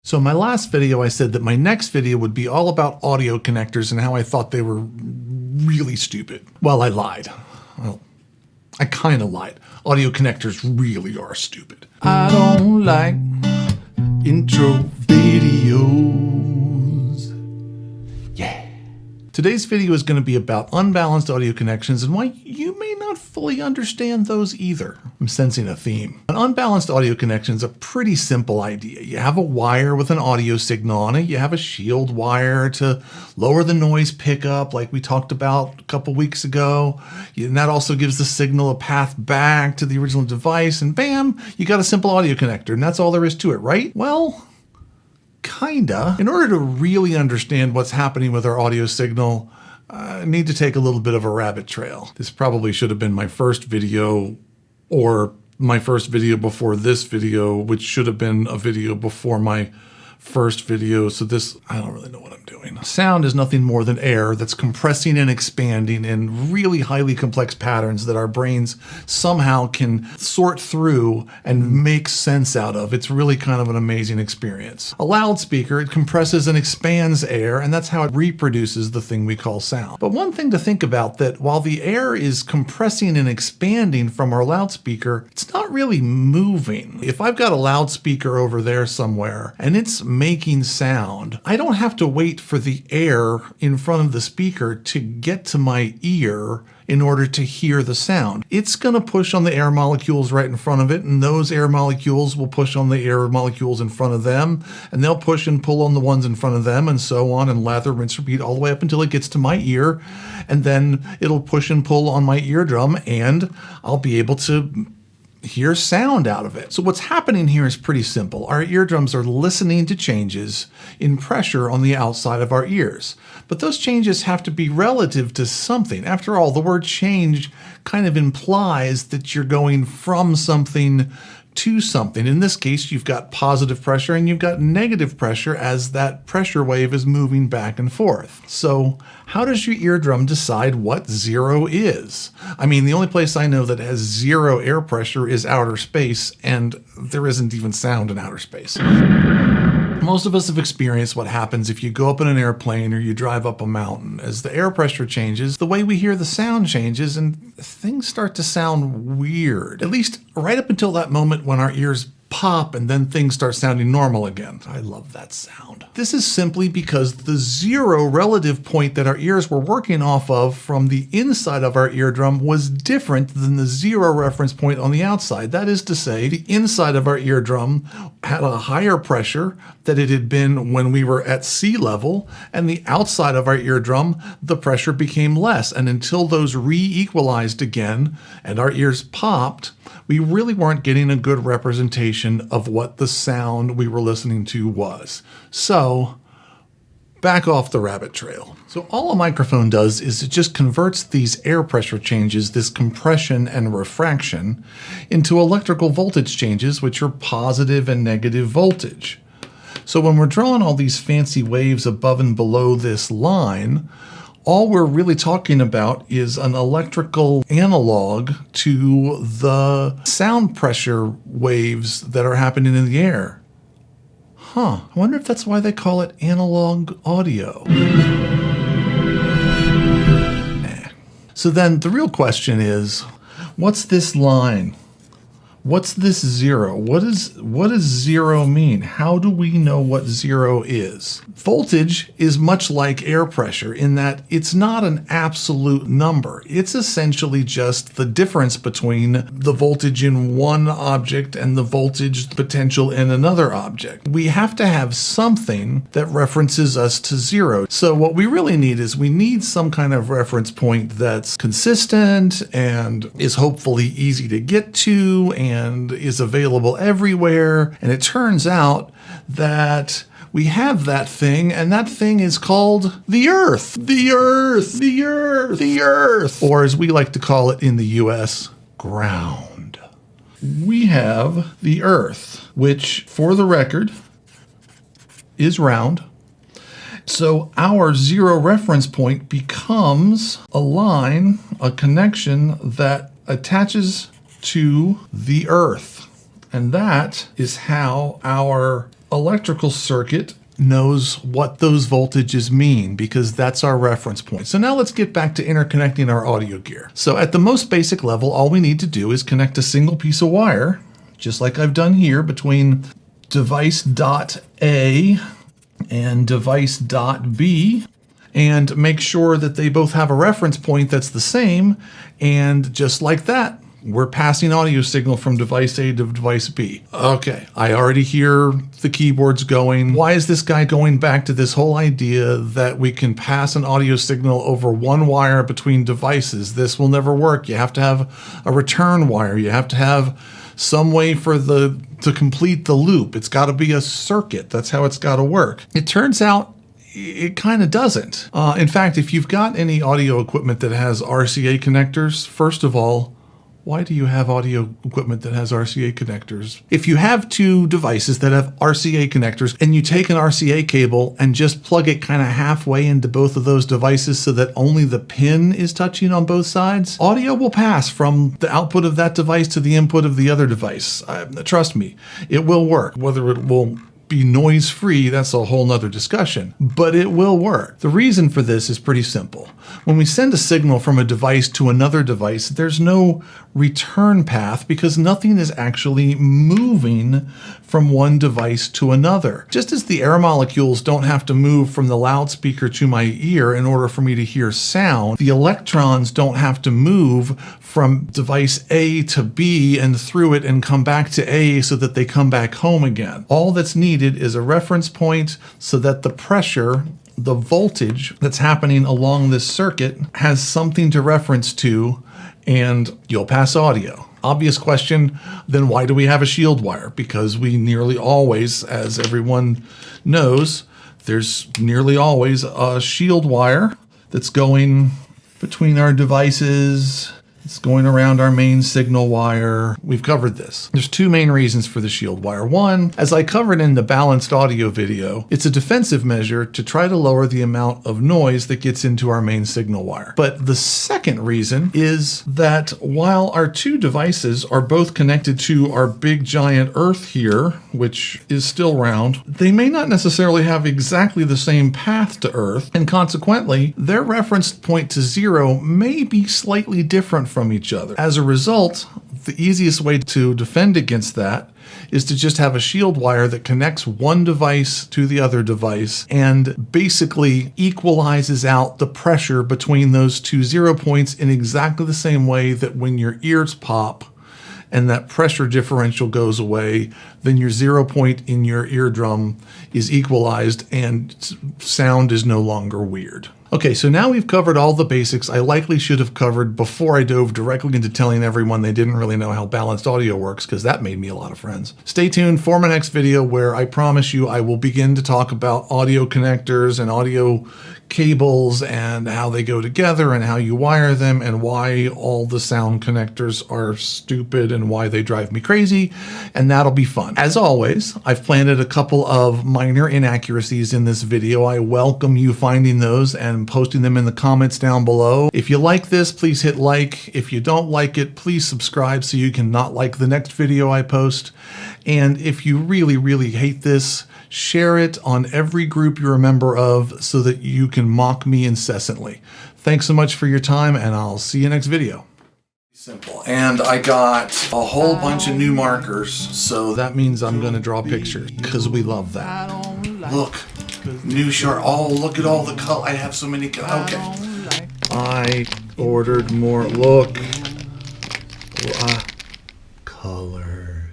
So in my last video, I said that my next video would be all about audio connectors and how I thought they were really stupid. Well, I lied. Well, I kind of lied. Audio connectors really are stupid. I don't like intro videos. Yeah. Today's video is going to be about unbalanced audio connections and why you may not fully understand those either. I'm sensing a theme. An unbalanced audio connection is a pretty simple idea. You have a wire with an audio signal on it. You have a shield wire to lower the noise pickup like we talked about a couple weeks ago. And that also gives the signal a path back to the original device. And bam, you got a simple audio connector. And that's all there is to it, right? Well, kinda. In order to really understand what's happening with our audio signal, I need to take a little bit of a rabbit trail. This probably should have been my first video, or my first video before this video, which should have been a video before my first video. So this, I don't really know what I'm doing. Sound is nothing more than air that's compressing and expanding in really highly complex patterns that our brains somehow can sort through and make sense out of. It's really kind of an amazing experience. A loudspeaker, it compresses and expands air, and that's how it reproduces the thing we call sound. But one thing to think about, that while the air is compressing and expanding from our loudspeaker, it's not really moving. If I've got a loudspeaker over there somewhere and it's making sound, I don't have to wait for the air in front of the speaker to get to my ear in order to hear the sound. It's going to push on the air molecules right in front of it, and those air molecules will push on the air molecules in front of them, and they'll push and pull on the ones in front of them, and so on, and lather, rinse, repeat all the way up until it gets to my ear, and then it'll push and pull on my eardrum, and I'll be able to hear sound out of it. So what's happening here is pretty simple. Our eardrums are listening to changes in pressure on the outside of our ears. But those changes have to be relative to something. After all, the word change kind of implies that you're going from something to something. In this case, you've got positive pressure and you've got negative pressure as that pressure wave is moving back and forth. So how does your eardrum decide what zero is? I mean, the only place I know that has zero air pressure is outer space, and there isn't even sound in outer space. Most of us have experienced what happens if you go up in an airplane or you drive up a mountain. As the air pressure changes, the way we hear the sound changes and things start to sound weird. At least right up until that moment when our ears pop and then things start sounding normal again. I love that sound. This is simply because the zero relative point that our ears were working off of from the inside of our eardrum was different than the zero reference point on the outside. That is to say, the inside of our eardrum had a higher pressure than it had been when we were at sea level, and the outside of our eardrum, the pressure became less. And until those re-equalized again and our ears popped, we really weren't getting a good representation of what the sound we were listening to was. So, back off the rabbit trail. So all a microphone does is it just converts these air pressure changes, this compression and refraction, into electrical voltage changes, which are positive and negative voltage. So when we're drawing all these fancy waves above and below this line, all we're really talking about is an electrical analog to the sound pressure waves that are happening in the air. I wonder if that's why they call it analog audio. Nah. So then the real question is, what's this line? What's this zero? What does zero mean? How do we know what zero is? Voltage is much like air pressure in that it's not an absolute number. It's essentially just the difference between the voltage in one object and the voltage potential in another object. We have to have something that references us to zero. So what we really need is we need some kind of reference point that's consistent and is hopefully easy to get to and is available everywhere. And it turns out that we have that thing, and that thing is called the Earth. The Earth, the Earth, the Earth. Or as we like to call it in the US, ground. We have the Earth, which, for the record, is round. So our zero reference point becomes a line, a connection that attaches to the Earth. And that is how our electrical circuit knows what those voltages mean because that's our reference point. So now let's get back to interconnecting our audio gear. So at the most basic level, all we need to do is connect a single piece of wire, just like I've done here, between device dot A and device dot B, and make sure that they both have a reference point that's the same. And just like that, we're passing audio signal from device A to device B. Okay, I already hear the keyboards going. Why is this guy going back to this whole idea that we can pass an audio signal over one wire between devices? This will never work. You have to have a return wire. You have to have some way to complete the loop. It's got to be a circuit. That's how it's got to work. It turns out it kind of doesn't. In fact, if you've got any audio equipment that has RCA connectors, first of all, why do you have audio equipment that has RCA connectors? If you have two devices that have RCA connectors and you take an RCA cable and just plug it kind of halfway into both of those devices so that only the pin is touching on both sides, audio will pass from the output of that device to the input of the other device. Trust me, it will work. Whether it will be noise free, that's a whole nother discussion, but it will work. The reason for this is pretty simple. When we send a signal from a device to another device, there's no return path because nothing is actually moving from one device to another. Just as the air molecules don't have to move from the loudspeaker to my ear in order for me to hear sound, the electrons don't have to move from device A to B and through it and come back to A so that they come back home again. All that's needed is a reference point so that the pressure, the voltage that's happening along this circuit has something to reference to, and you'll pass audio. Obvious question, then why do we have a shield wire? Because we nearly always, as everyone knows, there's nearly always a shield wire that's going between our devices. It's going around our main signal wire. We've covered this. There's two main reasons for the shield wire. One, as I covered in the balanced audio video, it's a defensive measure to try to lower the amount of noise that gets into our main signal wire. But the second reason is that while our two devices are both connected to our big giant Earth here, which is still round, they may not necessarily have exactly the same path to Earth, and consequently, their reference point to zero may be slightly different from each other. As a result, the easiest way to defend against that is to just have a shield wire that connects one device to the other device and basically equalizes out the pressure between those two 0 points in exactly the same way that when your ears pop and that pressure differential goes away, then your 0 point in your eardrum is equalized and sound is no longer weird. Okay, so now we've covered all the basics I likely should have covered before I dove directly into telling everyone they didn't really know how balanced audio works, because that made me a lot of friends. Stay tuned for my next video where I promise you I will begin to talk about audio connectors and audio cables and how they go together and how you wire them and why all the sound connectors are stupid and why they drive me crazy, and that'll be fun. As always, I've planted a couple of minor inaccuracies in this video. I welcome you finding those and posting them in the comments down below. If you like this, please hit like. If you don't like it, please subscribe so you can not like the next video I post. And if you really, really hate this, share it on every group you're a member of so that you can mock me incessantly. Thanks so much for your time, and I'll see you next video. Simple. And I got a whole bunch of new markers, so that means I'm going to draw pictures because we love that. Look, new sharp. Oh, look at all the color. I have so many. Okay. I ordered more. Look. Colors.